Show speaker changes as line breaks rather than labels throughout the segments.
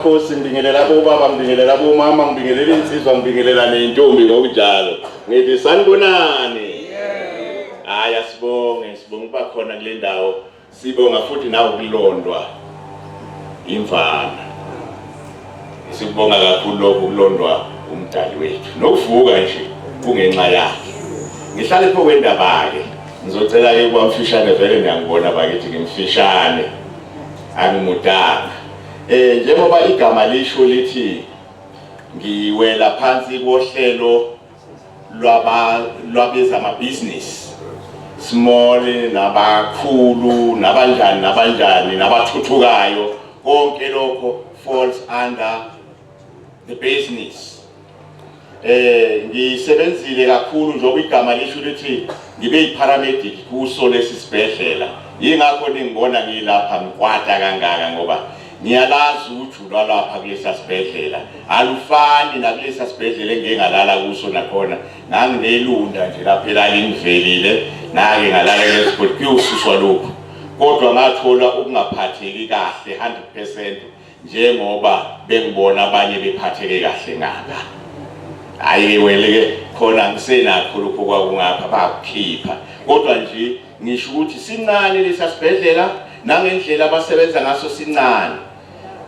Khosi ngibingelela bobaba, ngibingelela bomama, ngibingelela insizwa, ngibingelela nentombi ngokunjalo. Ngithi sanibonani. Haya sibonga ukuba khona kule ndawo. Sibonga futhi nawe ukulondwa imvana. Sibonga kakhulu lokho ukulondwa umdali wethu. Nokuvuka nje kungenxa yakhe. Ngihlale pho kwendaba ke. Ngizocela ke kwamfishane vele ngiyangibona bakithi ngimfishane. Angimudanga. Njengoba igama lisho lithi ngiwela phansi kohlelo lwabezamabhizinisi small nabakhulu nabanjani nabathuthukayo konke lokho falls under the business. Ngisebenzile kakhulu njengoba igama lisho lithi ngibe yiparamedic kuso lesi sibhedlela. Yingakho ningibona ngilapha ngikwata kangaka ngoba ngiyalazi ujula lapha kulesa sibhedlela alufani nakulesa sibhedlela engingalala kuso nakhona nganginelunda nje lapha elalinivelile nake ngalala lesibhedlela kuyosuswa lokho kodwa ngathola ukungaphatheki kahle 100% njengoba bengibona abanye bephatheke kahle ngaka hayi weleke khona ngisenakho lokho kwakungapha bakukhipha kodwa nje ngisho ukuthi sincane lesa sibhedlela nangendlela abasebenza ngaso sincane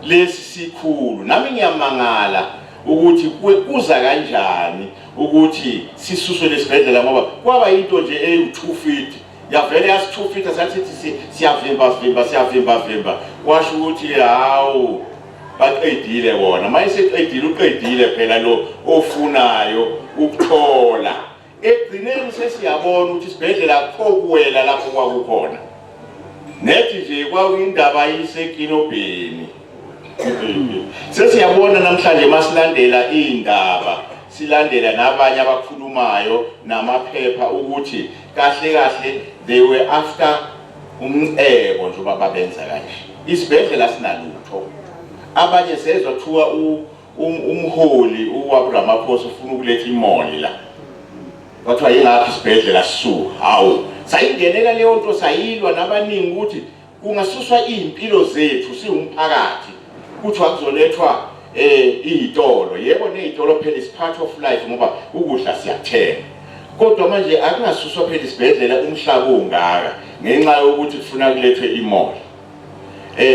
lesi sikhulu nami ngiyamangala ukuthi kuza kanjani ukuthi sisuswe lesibhedlela ngoba kwaba into nje eyi2 feet yavele yasi2 feet asathi siyavimba kwasho ukuthi hawu baqedile bona uqedile phela lo ofunayo ukuthola egcineni sesiyabona ukuthi isibhedlela akho kuwela lapho kwakukhona nethi nje kwakuyindaba yisekinobheni sesiyabona namhlanje masilandela indaba silandela nabanye abakhulumayo namaphepha ukuthi kahle they were after umcebo nje babenza kanje isibhedlela sinalutho abanye sezwa kuthiwa umholi uAbramaphosa ufuna ukuletha imoli la bathiwa yingakho isibhedlela sisu hawu sayingenela leyo nto sayilwa nabaningi ukuthi kungasuswa impilo zethu siwumphakathi kuthi akuzolethwa izitolo yebo nezitolo phela is part of life ngoba ukudla siyathenga kodwa manje akungasuswa phela isibhedlela umhlaba ongaka ngenxa yokuthi kufuna kulethwe imoli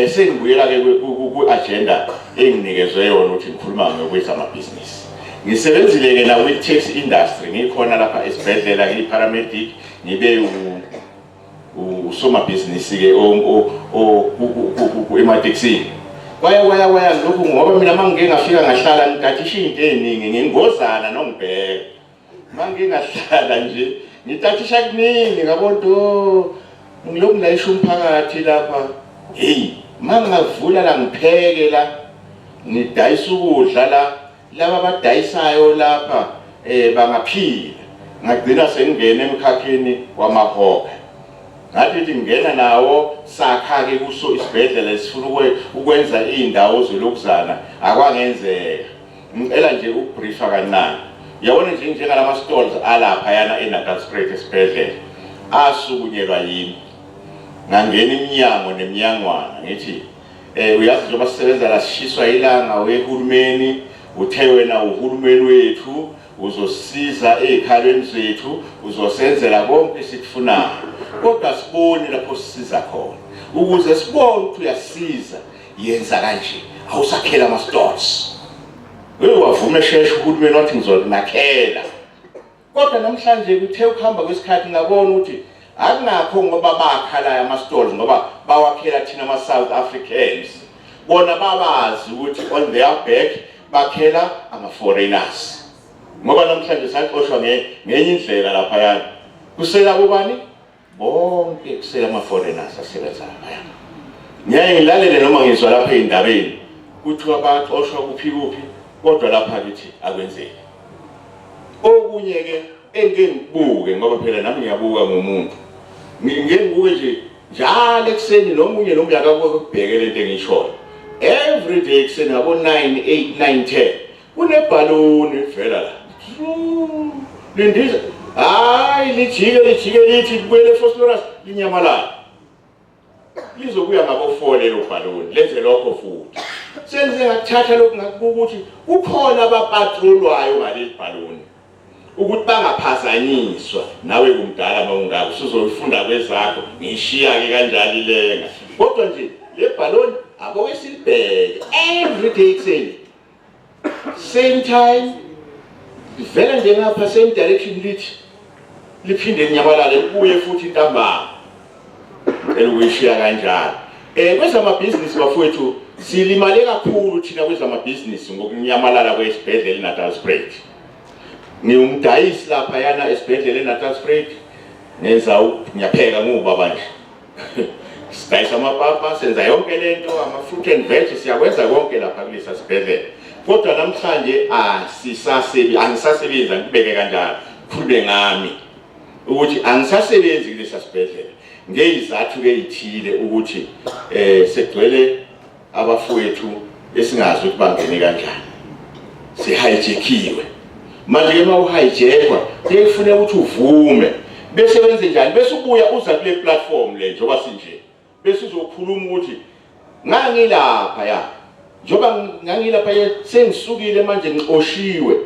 sengibuyela ke ku agenda enginikezwe yona ukuthi ngikhuluma ngokwezamabhizinisi ngisebenzile ke na with tax industry ngikhona lapha esibhedlela ngiyiparamedic ngibe usomabhizinisi ke emateksini kwaya lokhu ngoba mina mangike ngafika ngahlala ngitathisha into eziningi ngingozana nongibheka mangike ngahlala nje ngitathisha kuningi ngabonto ngilokhu layisha umphakathi lapha hey mangavula la ngipheke la ngidayisa ukudla la laba abadayisayo lapha bangaphila ngagcina sengene emkhakheni wamahoka ngathi ngingena nawo sakha ke kuso isibhedlela sifuna ukwenza indawo zolokuzana akwangenzeka ngicela nje ukubriefa kancane yabona nje njengalama stalls alapha yana eNatalspruit esibhedlela asukunyelwa yimi ngangena iminyango neminyangwana ngithi uyazi njengoba sisebenza la sishiswa ilanga wehulumeni uthe wena uhulumeni wethu uzosiza ezikhalweni zethu uzosenzela konke esikufunayo kodwa sibone lapho sisiza khona ukuze sibone ukuthi uyasiza yenza kanje awusakhela ama stores wavuma esheshe uhulumeni wathi ngizonakhela kodwa namhlanje kuthe ukuhamba kwesikhathi ngabona ukuthi akunakho ngoba bakhala ama stores ngoba bawakhela thina ama South Africans bona babazi ukuthi on their back bakhela ama foreigners ngoba namhlanje saxoshwa ngenye indlela lapha yana kusela kubani bonke kusela ama foreigners asebenza lapha ngiyaye ngilalele noma ngizwa lapha endabeni kuthiwa baxoshwa kuphi kodwa lapha kithi akwenzeki okunye ke engeke ngibuke ngoba phela nami ngiyabuka ngomuntu ngibuke nje njalo ekseni nomunye nomyaka kokubhekela into engishoyo every day ekseni ngabo 9 8 9 10 kunebhaloni vela la lindiza hayi lijike lithi kubele phosphorus linyamalala lizobuya ngabo 4 lelo bhaloni lenze lokho futhi senze ngakuthatha lokhu ngakubuthi ukhona abapatrolwayo ngaleli bhaloni ukuthi bangaphazanyiswa nawe kumdala mawungaka usuzofunda kwezakho ngishiya ke kanjalo ilenga kodwa nje le bhaloni abo wesilibheke every day ekuseni same time vela nje ngapha same direction liphinde linyamalale ubuye futhi intambama elokuyishiya kanjalo kwezamabhizinisi bafowethu silimale kakhulu thina kwezamabhizinisi ngokunyamalala kwesibhedlela eNatalspruit. Ngiyumdayisi lapha yana esibhedlela eNatalspruit ngenza ngiyapheka ngubaba nje sidayisa amapapa senza yonke lento ama-fruit and veg siyakwenza konke lapha kulesa sibhedlela kodwa namhlanje angisasebenzi ngibeke kanjalo khulube ngami ukuthi angisasebenzi kulesa sibhedlela ngeyizathu ke ithile ukuthi segcwele abafowethu esingazi ukuthi bangene kanjani sihijackiwe manje ke mawuhijackwa kufanele ukuthi uvume bese wenze njani bese ubuya uza kule platform le njoba sinje bese uzokhuluma ukuthi ngangilapha ya njoba ngangilapha sengisukile manje ngixoshiwe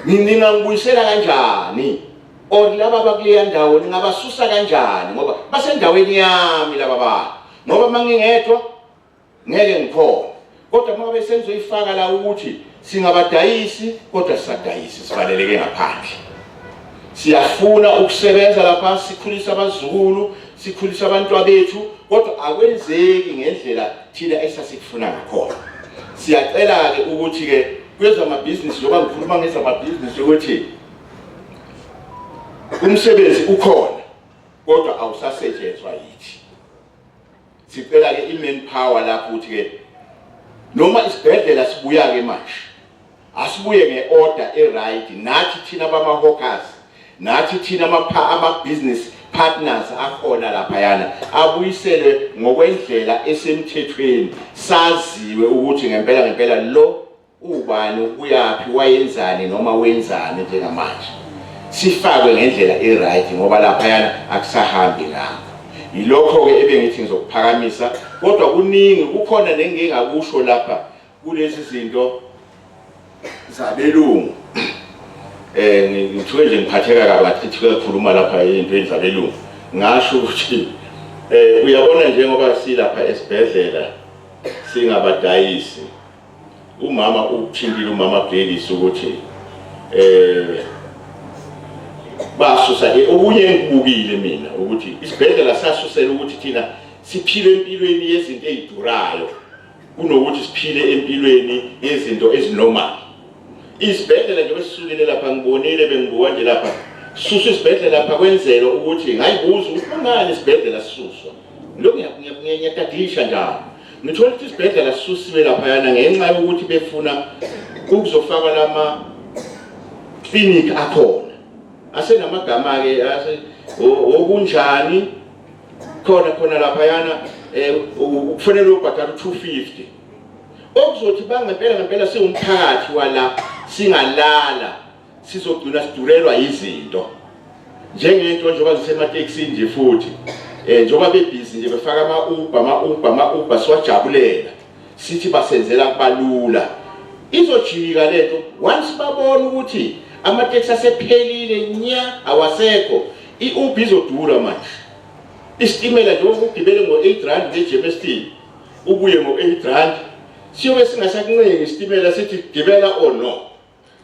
ningangibuyisela kanjani or laba bakuleya ndawo ningabasusa kanjani ngoba basendaweni yami laba bantu ngoba mangingedwa ngeke ngikhona kodwa uma besenzoyifaka la ukuthi singabadayisi kodwa sisadayisi sivaleleke ngaphandle siyafuna ukusebenza lapha sikhulisa abazukulu sikhulisa abantwana bethu kodwa akwenzeki ngendlela thina esasikufuna ngakhona siyacela ke ukuthi ke kwezamabhizinisi njengoba ngikhuluma ngezamabhizinisi ukuthi umsebenzi ukhona kodwa awusasetshenzwa yithi sicela ke i-manpower lapho ukuthi ke noma isibhedlela sibuya ke manje asibuye ngeorder eright nathi thina bama-hawkers nathi thina ama-business partners akhona lapha yana abuyisele ngokwendlela esemthethweni saziwe ukuthi ngempela lo ubani uyapi wayenzani noma wenzani njengamanje sifakwe ngendlela eright ngoba lapha yana akusahambi ngakho yilokho ke ebengithi ngizokuphakamisa kodwa kuningi kukhona nengingakusho lapha kulezi zinto zabelungu ngithuke nje ngiphatheka kabathi ukukhuluma lapha into ezabelungu ngasho ukuthi uyabona njengoba silapha esibhedlela singabadayisi umama uthintile umama Bhekisi ukuthi basusa okunye ngibukile mina ukuthi isibhedlela sasusela ukuthi thina siphile empilweni yezinto ezidurayo kunokuthi siphile empilweni yezinto ezinormal isibhedlela nje besisukile lapha ngibonile bengibuka nje lapha susu isibhedlela lapha kwenzela ukuthi ngayibuza ukuthi kungani isibhedlela sisuswa lokho ngiyatadisha njalo ngithola ukuthi isibhedlela sisusiwe lapha yana ngenxa yokuthi befuna ukuzofaka lama clinic akhona asenamagama ke okunjani khona lapha yana ukufanele ubhadala 250 okuzothi ngempela siwumphakathi wala singalala sizogcina sidurelwa izinto njengento njengoba zisemateksini nje futhi njengoba bebhizi nje befaka ama-Uber siwajabulela sithi basenzela kubalula izojika lento once babona ukuthi amateksi asephelile nya awasekho i-Uber izodura manje isitimela nje ukugibele ngo-8 rand ngeJMST ubuye ngo-8 rand siyobe singasakuncengi isitimela sithi gibela or no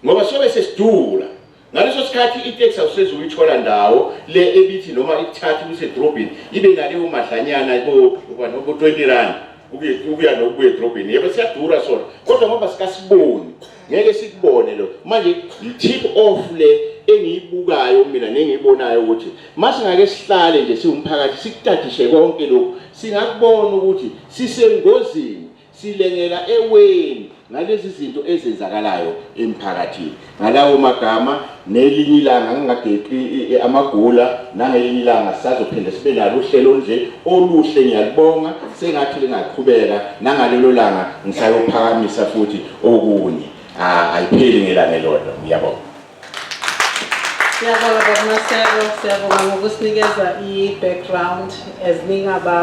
ngoba siyobe sesidura ngaleso sikhathi itaxi awusezuyithola ndawo le ebithi noma ithatha kusedrobheni ibe naleyo madlanyana bo 20 rand ukuya nokubuya edrobheni yebo siyadura sona kodwa ngoba sikasiboni ngeke sikubone lo manje i-tip off le engiyibukayo mina nengiyibonayo ukuthi masingake sihlale nje siwumphakathi sikutadishe konke lokho singakubona ukuthi sisengozini silengela eweni ngalezi zinto ezenzakalayo emphakathini ngalawo magama nelinye ilanga ngingageqi amagula nangelinye ilanga sisazophinde sibe nalo uhlelo nje oluhle ngiyalibonga sengathi lingaqhubeka nangalelo langa ngisayophakamisa futhi okunye ayipheli ngelanga elodwa ngiyabonga.
Siyabonga Baba Maseko, siyabonga ngokusinikeza i-background as ningaba